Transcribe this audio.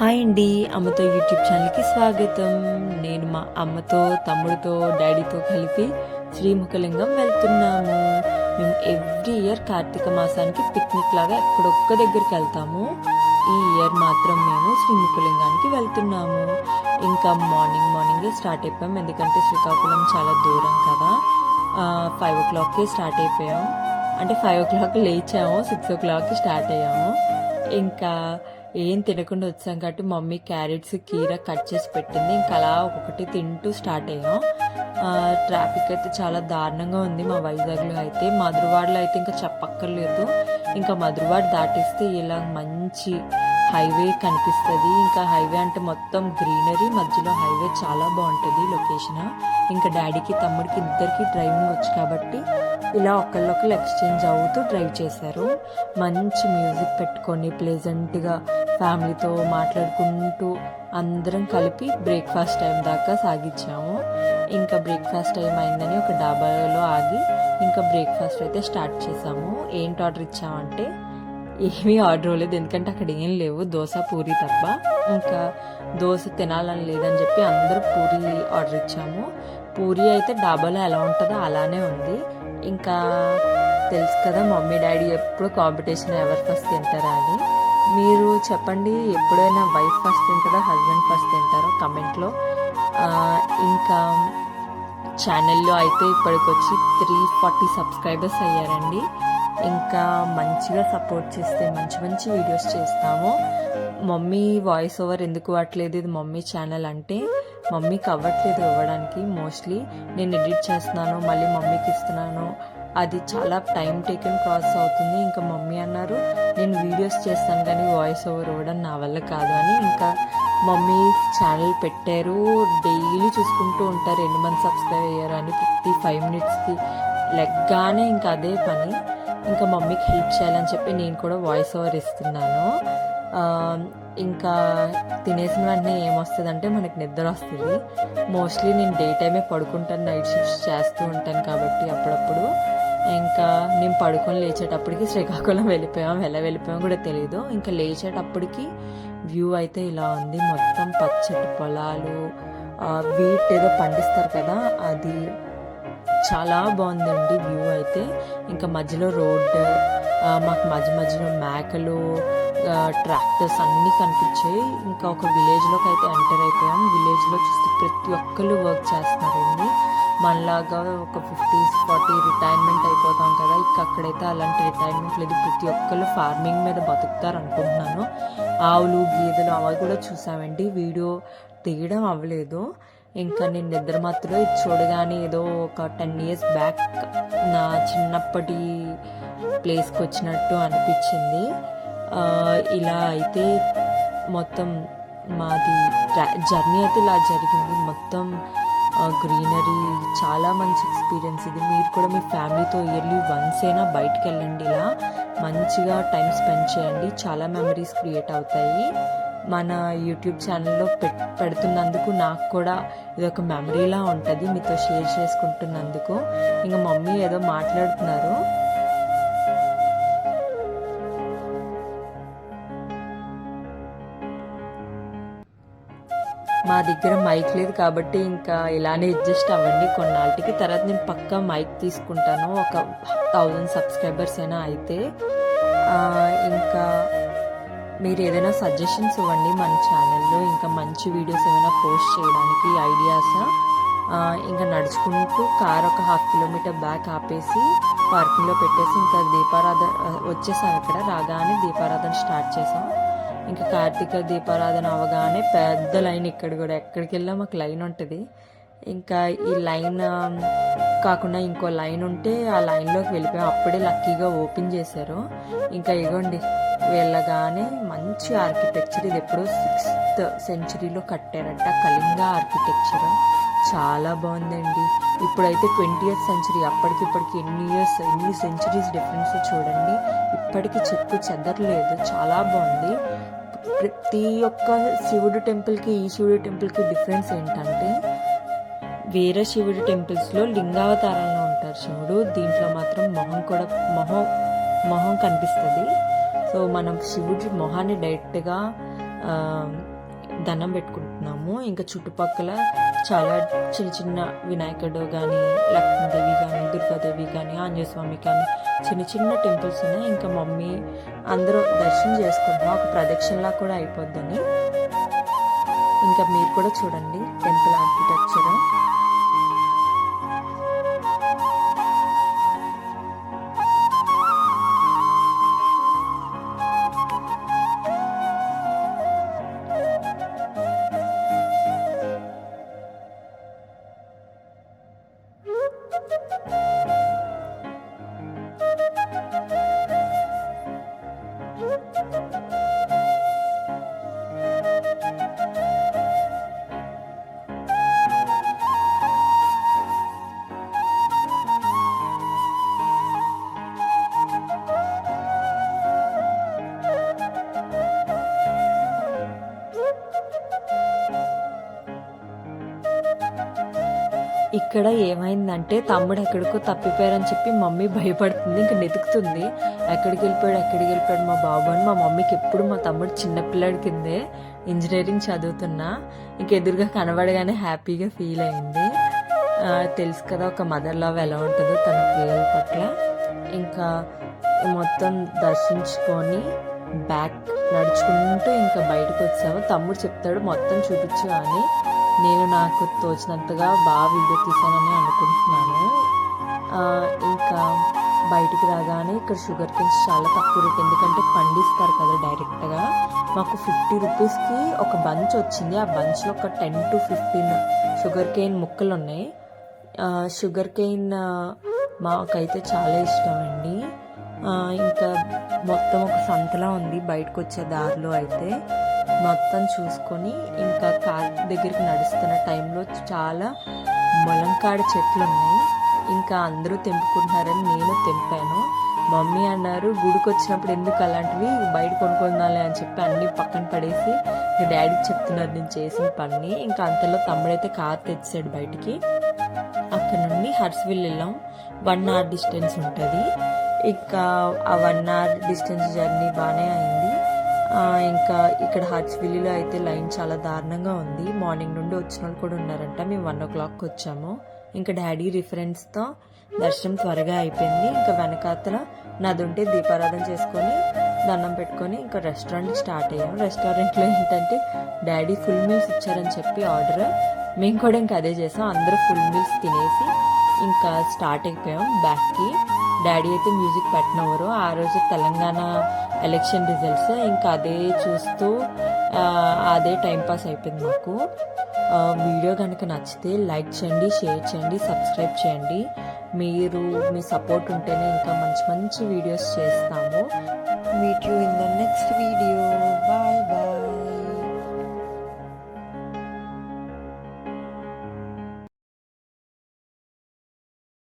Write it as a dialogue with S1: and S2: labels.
S1: Hi అండి, అమ్మతో YouTube ఛానల్కి స్వాగతం. నేను మా అమ్మతో, తమ్ముడితో, డాడీతో కలిపి శ్రీముఖలింగం వెళ్తున్నాము. మేము ఎవ్రీ ఇయర్ కార్తీక మాసానికి పిక్నిక్ లాగా ఎక్కడొక్క దగ్గరికి వెళ్తాము. ఈ ఇయర్ మాత్రం మేము శ్రీముఖలింగానికి వెళ్తున్నాము. ఇంకా మార్నింగే స్టార్ట్ అయిపోయాం, ఎందుకంటే శ్రీకాకుళం చాలా దూరం కదా. 5 o'clockకి స్టార్ట్ అయిపోయాం. అంటే 5 o'clock లేచాము, 6 o'clockకి స్టార్ట్ అయ్యాము. ఇంకా ఏం తినకుండా వచ్చాం కాబట్టి మమ్మీ క్యారెట్స్ కీర కట్ చేసి పెట్టింది. ఇంకా అలా ఒక్కొక్కటి తింటూ స్టార్ట్ అయ్యాం. ట్రాఫిక్ అయితే చాలా దారుణంగా ఉంది మా వైజాగ్లో అయితే. మధురవాడలో అయితే ఇంకా చెప్పక్కర్లేదు. ఇంకా మధురవాడ దాటిస్తే ఇలా మంచి హైవే కనిపిస్తుంది. ఇంకా హైవే అంటే మొత్తం గ్రీనరీ, మధ్యలో హైవే చాలా బాగుంటుంది లొకేషన్. ఇంకా డాడీకి తమ్ముడికి ఇద్దరికి డ్రైవింగ్ వచ్చు కాబట్టి ఇలా ఒకళ్ళొకళ్ళు ఎక్స్చేంజ్ అవుతూ డ్రైవ్ చేశారు. మంచి మ్యూజిక్ పెట్టుకొని ప్లెజెంట్గా ఫ్యామిలీతో మాట్లాడుకుంటూ అందరం కలిపి బ్రేక్ఫాస్ట్ టైం దాకా సాగించాము. ఇంకా బ్రేక్ఫాస్ట్ టైం అయిందని ఒక డాబాలో ఆగి ఇంకా బ్రేక్ఫాస్ట్ అయితే స్టార్ట్ చేసాము. ఏంటి ఆర్డర్ ఇచ్చామంటే ఏమీ ఆర్డర్ అవ్వలేదు, ఎందుకంటే అక్కడ ఏం లేవు, దోశ పూరి తప్ప. ఇంకా దోశ తినాలని లేదని చెప్పి అందరూ పూరి ఆర్డర్ ఇచ్చాము. పూరి అయితే డాబాలో ఎలా ఉంటుందో అలానే ఉంది. ఇంకా తెలుసు కదా, మమ్మీ డాడీ ఎప్పుడు కాంపిటీషన్ ఎవరు ఫస్ట్ తింటారా అని. మీరు చెప్పండి, ఎప్పుడైనా వైఫ్ ఫస్ట్ తింటారా, హస్బెండ్ ఫస్ట్ తింటారో కమెంట్లో. ఇంకా ఛానల్లో అయితే ఇప్పటికొచ్చి 340 సబ్స్క్రైబర్స్ అయ్యారండి. ఇంకా మంచిగా సపోర్ట్ చేస్తే మంచి మంచి వీడియోస్ చేస్తాము. మమ్మీ వాయిస్ ఓవర్ ఎందుకు అవ్వట్లేదు, ఇది మమ్మీ ఛానల్ అంటే మమ్మీకి అవ్వట్లేదు ఇవ్వడానికి. మోస్ట్లీ నేను ఎడిట్ చేస్తున్నాను, మళ్ళీ మమ్మీకి ఇస్తున్నాను, అది చాలా టైం టేకెన్ ప్రాసెస్ అవుతుంది. ఇంకా మమ్మీ అన్నారు నేను వీడియోస్ చేస్తాను కానీ వాయిస్ ఓవర్ ఇవ్వడం నా వల్ల కాదు అని. ఇంకా మమ్మీ ఛానల్ పెట్టారు, డైలీ చూసుకుంటూ ఉంటారు ఎంతమంది సబ్స్క్రైబ్ అయ్యారు అని. ప్రతి 5 minutesకి లెగ్గానే ఇంకా అదే పని. ఇంకా మమ్మీకి హెల్ప్ చేయాలని చెప్పి నేను కూడా వాయిస్ ఓవర్ ఇస్తున్నాను. ఇంకా తినేసిన వెంటనే ఏమొస్తుందంటే మనకి నిద్ర వస్తుంది. మోస్ట్లీ నేను డే టైమే పడుకుంటాను, నైట్ షిఫ్ట్స్ చేస్తూ ఉంటాను కాబట్టి అప్పుడప్పుడు. ఇంకా నేను పడుకొని లేచేటప్పటికి శ్రీకాకుళం వెళ్ళిపోయాం, ఎలా వెళ్ళిపోయాం కూడా తెలీదు. ఇంకా లేచేటప్పటికి వ్యూ అయితే ఇలా ఉంది, మొత్తం పచ్చటి పొలాలు, వీట్ ఏదో పండిస్తారు కదా, అది చాలా బాగుందండి వ్యూ అయితే. ఇంకా మధ్యలో రోడ్, మాకు మధ్యలో మేకలు, ట్రాక్టర్స్ అన్నీ కనిపించాయి. ఇంకా ఒక విలేజ్లోకి అయితే ఎంటర్ అయిపోయాం. విలేజ్లో చూస్తే ప్రతి ఒక్కరు వర్క్ చేస్తున్నారండి. మనలాగా ఒక 50-40 రిటైర్మెంట్ అయిపోతాం కదా, అక్కడైతే అలాంటి రిటైర్మెంట్ లేదు. ప్రతి ఒక్కరు ఫార్మింగ్ మీద బతుకుతారు అనుకుంటున్నాను. ఆవులు, గేదెలు అవి కూడా చూసామండి, వీడియో తీయడం అవ్వలేదు. ఇంకా నేను నిద్ర మాత్రం ఇది చూడగానే ఏదో ఒక 10 years బ్యాక్ నా చిన్నప్పటి ప్లేస్కి వచ్చినట్టు అనిపించింది. ఇలా అయితే మొత్తం మాది జర్నీ అయితే ఇలా జరిగింది. మొత్తం గ్రీనరీ, చాలా మంచి ఎక్స్పీరియన్స్ ఇది. మీరు కూడా మీ ఫ్యామిలీతో ఇయర్లీ వన్స్ అయినా బయటకు వెళ్ళండి, ఇలా మంచిగా టైం స్పెండ్ చేయండి, చాలా మెమరీస్ క్రియేట్ అవుతాయి. మన యూట్యూబ్ ఛానల్లో పెడుతున్నందుకు నాకు కూడా ఇది ఒక మెమరీలా ఉంటుంది, మీతో షేర్ చేసుకుంటున్నందుకు. ఇంకా మమ్మీ ఏదో మాట్లాడుతున్నారు. మా దగ్గర మైక్ లేదు కాబట్టి ఇంకా ఇలానే అడ్జస్ట్ అవ్వండి కొన్నాళ్ళకి. తర్వాత నేను పక్కా మైక్ తీసుకుంటాను, ఒక 1000 సబ్స్క్రైబర్స్ అయినా అయితే. ఇంకా మీరు ఏదైనా సజెషన్స్ ఇవ్వండి మన ఛానల్లో, ఇంకా మంచి వీడియోస్ ఏమైనా పోస్ట్ చేయడానికి ఐడియాస్. ఇంకా నడుచుకుంటూ కార్ ఒక 1/2 kilometer బ్యాక్ ఆపేసి పార్కింగ్లో పెట్టేసి ఇంకా దీపారాధన వచ్చేసాం. ఇక్కడ రాగానే దీపారాధన స్టార్ట్ చేసాం. ఇంకా కార్తీక దీపారాధన అవగానే పెద్ద లైన్, ఇక్కడ కూడా ఎక్కడికి వెళ్ళా మాకు లైన్ ఉంటుంది. ఇంకా ఈ లైన్ కాకుండా ఇంకో లైన్ ఉంటే ఆ లైన్లోకి వెళ్ళిపోయాం. అప్పుడే లక్కీగా ఓపెన్ చేశారు. ఇంకా ఇగోండి వెళ్ళగానే మంచి ఆర్కిటెక్చర్, ఇది ఎప్పుడో 6th century కట్టారంట, కళింగ ఆర్కిటెక్చర్, చాలా బాగుందండి. ఇప్పుడైతే 20th century, అప్పటికిప్పటికి ఎన్ని సెంచురీస్ డిఫరెన్స్ చూడండి. ఇప్పటికీ చెక్కు చెదరలేదు, చాలా బాగుంది. ప్రతి ఒక్క శివుడు టెంపుల్కి ఈ శివుడు టెంపుల్కి డిఫరెన్స్ ఏంటంటే, వేరే శివుడి టెంపుల్స్లో లింగావతారంలో ఉంటారు శివుడు, దీంట్లో మాత్రం మొహం కనిపిస్తుంది. సో మనం శివుడి మొహాన్ని డైరెక్ట్గా దండం పెట్టుకుంటున్నాము. ఇంకా చుట్టుపక్కల చాలా చిన్న చిన్న వినాయకుడు కానీ, లక్ష్మీదేవి కానీ, దుర్గాదేవి కానీ, ఆంజనేయ స్వామి కానీ చిన్న చిన్న టెంపుల్స్ ఉన్నాయి. ఇంకా మమ్మీ అందరూ దర్శనం చేసుకుంటున్నాం, ఒక ప్రదక్షిణలా కూడా అయిపోద్దని. ఇంకా మీరు కూడా చూడండి టెంపుల్ ఆర్కిటెక్చర్. ఇక్కడ ఏమైందంటే తమ్ముడు ఎక్కడికో తప్పిపోయారని చెప్పి మమ్మీ భయపడుతుంది, ఇంకా వెతుకుతుంది. ఎక్కడికి వెళ్ళిపోయాడు మా బాబు అని. మా మమ్మీకి ఎప్పుడు మా తమ్ముడు చిన్నపిల్లాడి కిందే, ఇంజనీరింగ్ చదువుతున్నా. ఇంక ఎదురుగా కనబడగానే హ్యాపీగా ఫీల్ అయింది. తెలుసు కదా ఒక మదర్ లవ్ ఎలా ఉంటుందో తన పిల్లల పట్ల. ఇంకా మొత్తం దర్శించుకొని బ్యాక్ నడుచుకుంటూ ఇంకా బయటకు వచ్చాము. తమ్ముడు చెప్తాడు మొత్తం చూపించు అని. నేను నాకు తోచినంతగా బాగా వీడియో తీసానని అనుకుంటున్నాను. ఇంకా బయటికి రాగానే ఇక్కడ షుగర్ కేన్స్ చాలా తక్కువ రేట్, ఎందుకంటే పండిస్తారు కదా డైరెక్ట్గా. మాకు 50 రూపీస్కి ఒక బంచ్ వచ్చింది. ఆ బంచ్లో ఒక 10 to 15 షుగర్ కేన్ ముక్కలు ఉన్నాయి. షుగర్ కేన్ మాకైతే చాలా ఇష్టం అండి. ఇంకా మొత్తం ఒక సంతలా ఉంది బయటకు వచ్చే దారిలో. అయితే మొత్తం చూసుకొని ఇంకా కార్ దగ్గరికి నడుస్తున్న టైంలో చాలా ములంకాడ చెట్లు ఉన్నాయి. ఇంకా అందరూ తెంపుకుంటున్నారని నేను తెంపాను. మమ్మీ అన్నారు గుడికి వచ్చినప్పుడు ఎందుకు అలాంటివి బయట కొనుక్కుందాలే అని చెప్పి అన్ని పక్కన పడేసి డాడీకి చెప్తున్నారు నేను చేసిన పని. ఇంకా అంతలో తమ్ముడైతే కార్ తెచ్చాడు బయటికి. అక్కడ నుండి హర్స్విల్ వెళ్ళాం. 1 hour డిస్టెన్స్ ఉంటుంది. ఇంకా ఆ 1 hour డిస్టెన్స్ జర్నీ బాగానే అయింది. ఇంకా ఇక్కడ హర్స్విల్లీలో అయితే లైన్ చాలా దారుణంగా ఉంది. మార్నింగ్ నుండి వచ్చిన వాళ్ళు కూడా ఉన్నారంట. మేము 1 o'clock వచ్చాము. ఇంకా డాడీ రిఫరెన్స్తో దర్శనం త్వరగా అయిపోయింది. ఇంకా వెనకాతల నది ఉంటే దీపారాధన చేసుకొని దండం పెట్టుకొని ఇంకా రెస్టారెంట్కి స్టార్ట్ అయ్యాము. రెస్టారెంట్లో ఏంటంటే డాడీ ఫుల్ మీల్స్ ఇచ్చారని చెప్పి ఆర్డర్, మేము కూడా ఇంకా అదే చేసాం. అందరూ ఫుల్ మీల్స్ తినేసి ఇంకా స్టార్ట్ అయిపోయాం బ్యాక్కి. డాడీ అయితే మ్యూజిక్ పెట్టినవారు. ఆ రోజు తెలంగాణ ఎలక్షన్ రిజల్ట్స్, ఇంకా అదే చూస్తూ అదే టైంపాస్ అయిపోయింది మాకు. వీడియో కనుక నచ్చితే లైక్ చేయండి, షేర్ చేయండి, సబ్స్క్రైబ్ చేయండి. మీ సపోర్ట్ ఉంటేనే ఇంకా మంచి మంచి వీడియోస్ చేస్తాము. Meet you in the next video. Bye bye.